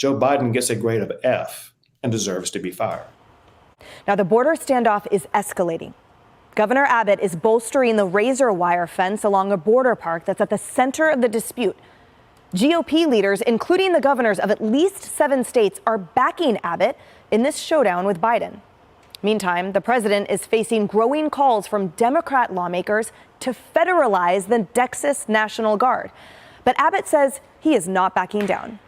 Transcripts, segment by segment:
Joe Biden gets a grade of F and deserves to be fired. Now, the border standoff is escalating. Governor Abbott is bolstering the razor wire fence along a border park that's at the center of the dispute. GOP leaders, including the governors of at least 7 states, are backing Abbott in this showdown with Biden. Meantime, the president is facing growing calls from Democrat lawmakers to federalize the Texas National Guard. But Abbott says he is not backing down.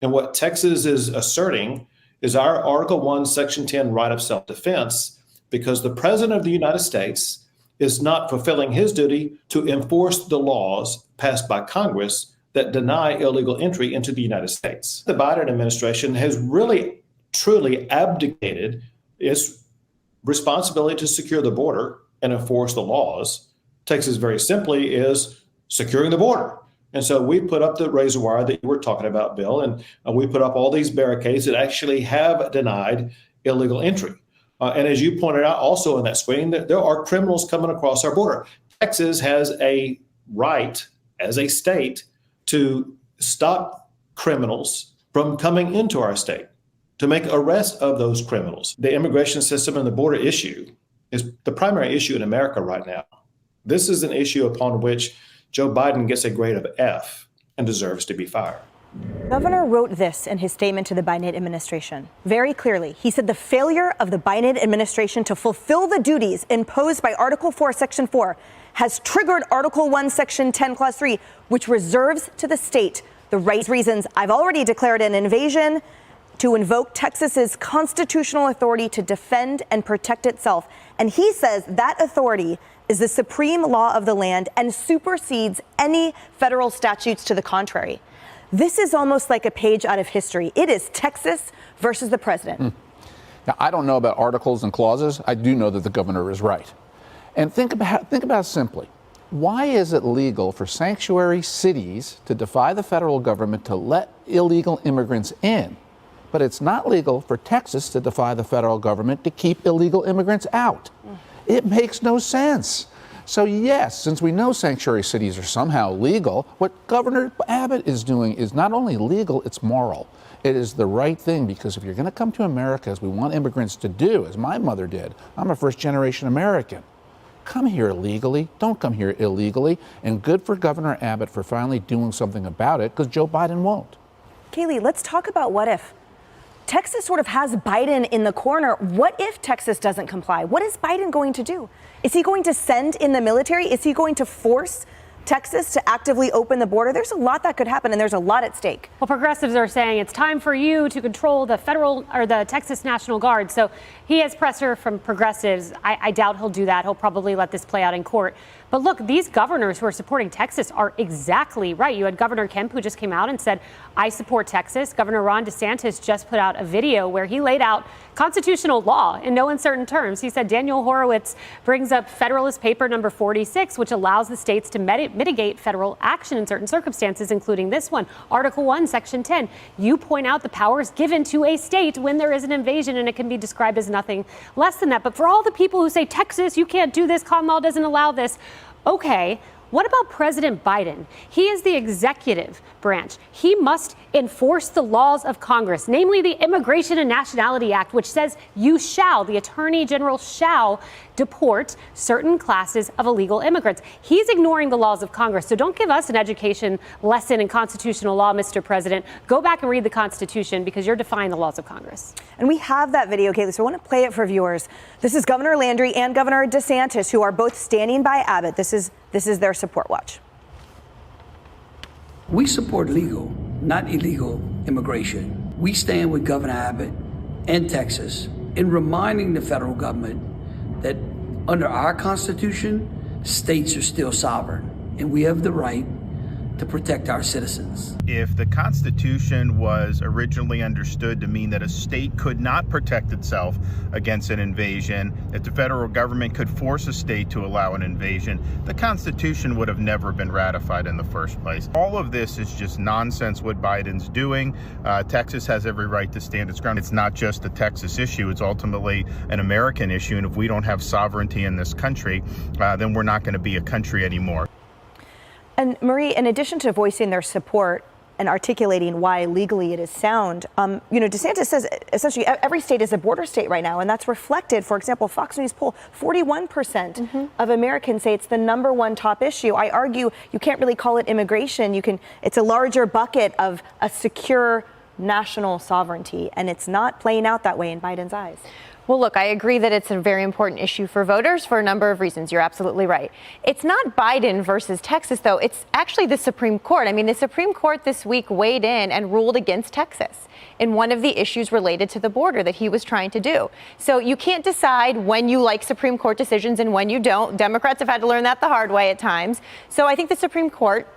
And what Texas is asserting is our Article 1, Section 10 right of self-defense, because the president of the United States is not fulfilling his duty to enforce the laws passed by Congress that deny illegal entry into the United States. The Biden administration has really, truly abdicated its responsibility to secure the border and enforce the laws. Texas, very simply, is securing the border. And so we put up the razor wire that you were talking about, Bill, and we put up all these barricades that actually have denied illegal entry. And as you pointed out also in that screen, that there are criminals coming across our border. Texas has a right as a state to stop criminals from coming into our state, to make arrests of those criminals. The immigration system and the border issue is the primary issue in America right now. This is an issue upon which Joe Biden gets a grade of F and deserves to be fired. The governor wrote this in his statement to the Biden administration very clearly. He said the failure of the Biden administration to fulfill the duties imposed by Article 4, Section 4 has triggered Article 1, Section 10, Clause 3, which reserves to the state the right reasons I've already declared an invasion to invoke Texas's constitutional authority to defend and protect itself. And he says that authority is the supreme law of the land and supersedes any federal statutes to the contrary. This is almost like a page out of history. It is Texas versus the president. Now, I don't know about articles and clauses. I do know that the governor is right. And think about simply. Why is it legal for sanctuary cities to defy the federal government to let illegal immigrants in? But it's not legal for Texas to defy the federal government to keep illegal immigrants out. It makes no sense. So yes, since we know sanctuary cities are somehow legal, what Governor Abbott is doing is not only legal, it's moral. It is the right thing, because if you're going to come to America, as we want immigrants to do, as my mother did, I'm a first-generation American, come here legally, don't come here illegally, and good for Governor Abbott for finally doing something about it, because Joe Biden won't. Kaylee, let's talk about what if. Texas sort of has Biden in the corner. What if Texas doesn't comply? What is Biden going to do? Is he going to send in the military? Is he going to force Texas to actively open the border? There's a lot that could happen, and there's a lot at stake. Well, progressives are saying it's time for you to control the federal or the Texas National Guard. So he has pressure from progressives. I doubt he'll do that. He'll probably let this play out in court. But look, these governors who are supporting Texas are exactly right. You had Governor Kemp, who just came out and said, I support Texas. Governor Ron DeSantis just put out a video where he laid out constitutional law in no uncertain terms. He said Daniel Horowitz brings up Federalist Paper number 46, which allows the states to mitigate federal action in certain circumstances, including this one. Article 1, Section 10. You point out the powers given to a state when there is an invasion, and it can be described as nothing less than that. But for all the people who say, Texas, you can't do this, common law doesn't allow this. Okay, what about President Biden? He is the executive branch. He must enforce the laws of Congress, namely the Immigration and Nationality Act, which says the Attorney General shall deport certain classes of illegal immigrants. He's ignoring the laws of Congress. So don't give us an education lesson in constitutional law, Mr. President. Go back and read the Constitution, because you're defying the laws of Congress. And we have that video, Kaylee, so I want to play it for viewers. This is Governor Landry and Governor DeSantis, who are both standing by Abbott. This is their support. Watch. We support legal, not illegal immigration. We stand with Governor Abbott and Texas in reminding the federal government that under our Constitution, states are still sovereign, and we have the right to protect our citizens. If the Constitution was originally understood to mean that a state could not protect itself against an invasion, that the federal government could force a state to allow an invasion, the Constitution would have never been ratified in the first place. All of this is just nonsense what Biden's doing. Texas has every right to stand its ground. It's not just a Texas issue, it's ultimately an American issue. And if we don't have sovereignty in this country, then we're not going to be a country anymore. And Marie, in addition to voicing their support, and articulating why legally it is sound. DeSantis says essentially every state is a border state right now, and that's reflected. For example, Fox News poll, 41% of Americans say it's the number one top issue. I argue you can't really call it immigration. It's a larger bucket of a secure national sovereignty, and it's not playing out that way in Biden's eyes. Well, look, I agree that it's a very important issue for voters for a number of reasons. You're absolutely right. It's not Biden versus Texas, though. It's actually the Supreme Court. I mean, the Supreme Court this week weighed in and ruled against Texas in one of the issues related to the border that he was trying to do. So you can't decide when you like Supreme Court decisions and when you don't. Democrats have had to learn that the hard way at times. So I think the Supreme Court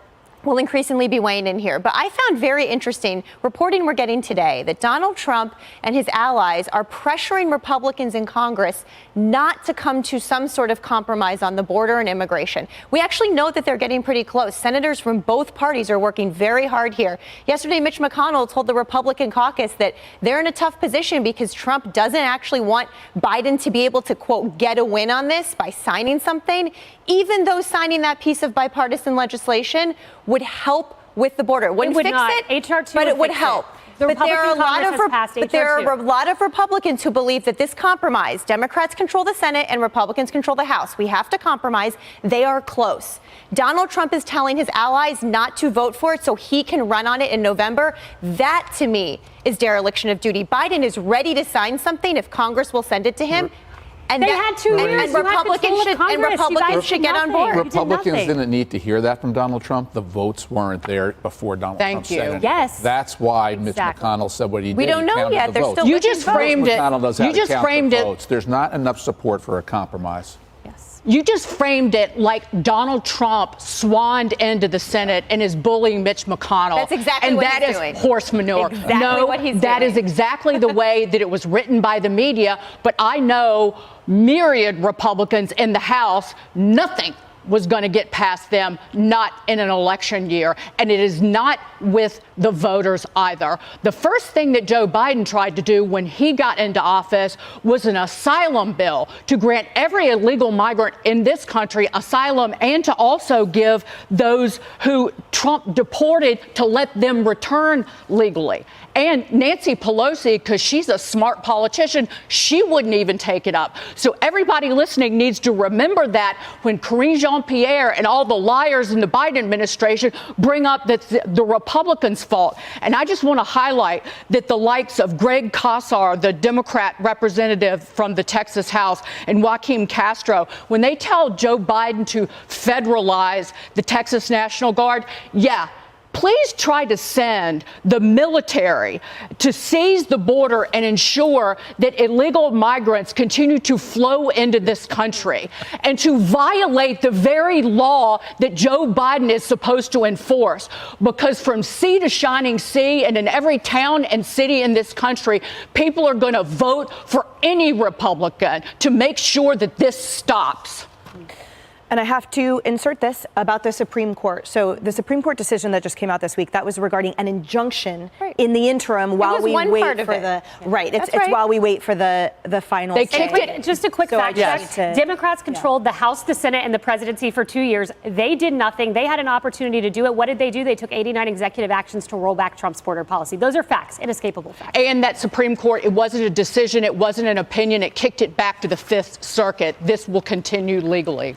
will increasingly be weighing in here. But I found very interesting reporting we're getting today that Donald Trump and his allies are pressuring Republicans in Congress not to come to some sort of compromise on the border and immigration. We actually know that they're getting pretty close. Senators from both parties are working very hard here. Yesterday, Mitch McConnell told the Republican caucus that they're in a tough position because Trump doesn't actually want Biden to be able to, quote, get a win on this by signing something, even though signing that piece of bipartisan legislation would help with the border. It wouldn't fix it, HR 2 but it would help. But there are a lot of Republicans who believe that this compromise, Democrats control the Senate and Republicans control the House. We have to compromise. They are close. Donald Trump is telling his allies not to vote for it so he can run on it in November. That, to me, is dereliction of duty. Biden is ready to sign something if Congress will send it to him. And they had 2 years. And Republicans should get on board. Republicans didn't need to hear that from Donald Trump. The votes weren't there before Donald Trump said it. Yes. That's why Mitch McConnell said what he did. We don't know yet. They're still You just framed it. You just framed it. There's not enough support for a compromise. You just framed it like Donald Trump swanned into the Senate and is bullying Mitch McConnell. That's exactly what he's doing. And that is horse manure. Exactly what he's doing. That is exactly the way that it was written by the media. But I know myriad Republicans in the House, nothing was going to get past them, not in an election year. And it is not with the voters either. The first thing that Joe Biden tried to do when he got into office was an asylum bill to grant every illegal migrant in this country asylum and to also give those who Trump deported to let them return legally. And Nancy Pelosi, because she's a smart politician, she wouldn't even take it up. So everybody listening needs to remember that when Karine Jean-Pierre and all the liars in the Biden administration bring up that the Republicans' fault. And I just want to highlight that the likes of Greg Casar, the Democrat representative from the Texas House, and Joaquin Castro, when they tell Joe Biden to federalize the Texas National Guard, please try to send the military to seize the border and ensure that illegal migrants continue to flow into this country and to violate the very law that Joe Biden is supposed to enforce. Because from sea to shining sea and in every town and city in this country, people are going to vote for any Republican to make sure that this stops. And I have to insert this about the Supreme Court. So the Supreme Court decision that just came out this week, that was regarding an injunction in the interim while we wait for the it's while we wait for the final. They kicked it. Just a quick fact check. Democrats controlled the House, the Senate, and the presidency for 2 years. They did nothing. They had an opportunity to do it. What did they do? They took 89 executive actions to roll back Trump's border policy. Those are facts, inescapable facts. And that Supreme Court, it wasn't a decision. It wasn't an opinion. It kicked it back to the Fifth Circuit. This will continue legally.